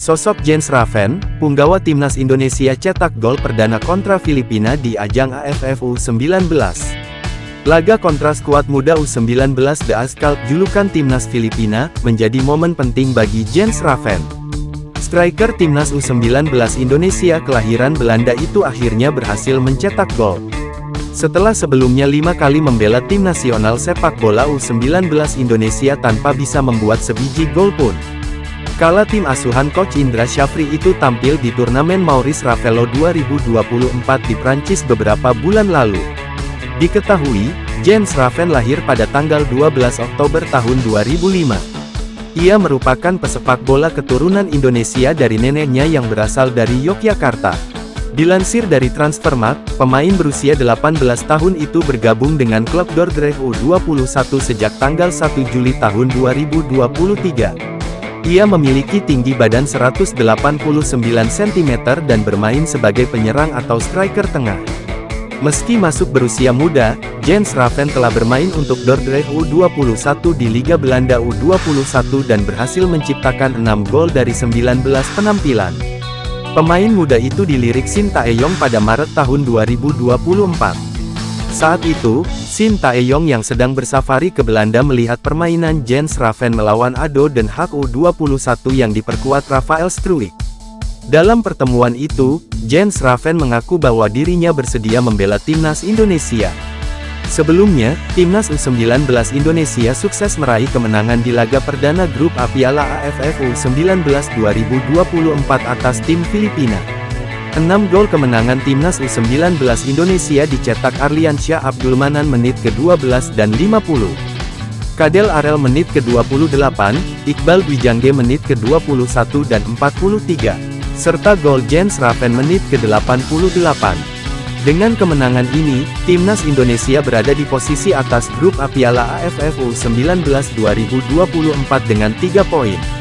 Sosok Jens Raven, punggawa timnas Indonesia cetak gol perdana kontra Filipina di ajang AFF U19. Laga kontra skuad muda U19 The Ascalp julukan timnas Filipina, menjadi momen penting bagi Jens Raven. Striker timnas U19 Indonesia kelahiran Belanda itu akhirnya berhasil mencetak gol. Setelah sebelumnya 5 kali membela tim nasional sepak bola U19 Indonesia tanpa bisa membuat sebiji gol pun. Kala tim asuhan Coach Indra Syafri itu tampil di turnamen Maurice Ravello 2024 di Prancis beberapa bulan lalu. Diketahui, Jens Raven lahir pada tanggal 12 Oktober tahun 2005. Ia merupakan pesepak bola keturunan Indonesia dari neneknya yang berasal dari Yogyakarta. Dilansir dari Transfermarkt, pemain berusia 18 tahun itu bergabung dengan klub Dordrecht U21 sejak tanggal 1 Juli tahun 2023. Ia memiliki tinggi badan 189 cm dan bermain sebagai penyerang atau striker tengah. Meski masuk berusia muda, Jens Raven telah bermain untuk Dordrecht U21 di Liga Belanda U21 dan berhasil menciptakan 6 gol dari 19 penampilan. Pemain muda itu dilirik Shin Tae-yong pada Maret tahun 2024. Saat itu, Shin Tae-yong yang sedang bersafari ke Belanda melihat permainan Jens Raven melawan ADO Den Haag U21 yang diperkuat Rafael Struijk. Dalam pertemuan itu, Jens Raven mengaku bahwa dirinya bersedia membela timnas Indonesia. Sebelumnya, timnas U19 Indonesia sukses meraih kemenangan di laga perdana grup A Piala AFF U19 2024 atas tim Filipina. 6 gol kemenangan timnas U19 Indonesia dicetak Arliansyah Abdulmanan menit ke-12 dan 50. Kadel Arel menit ke-28, Iqbal Gwijangge menit ke-21 dan 43, serta gol Jens Raven menit ke-88. Dengan kemenangan ini, timnas Indonesia berada di posisi atas grup A Piala AFF U19 2024 dengan 3 poin.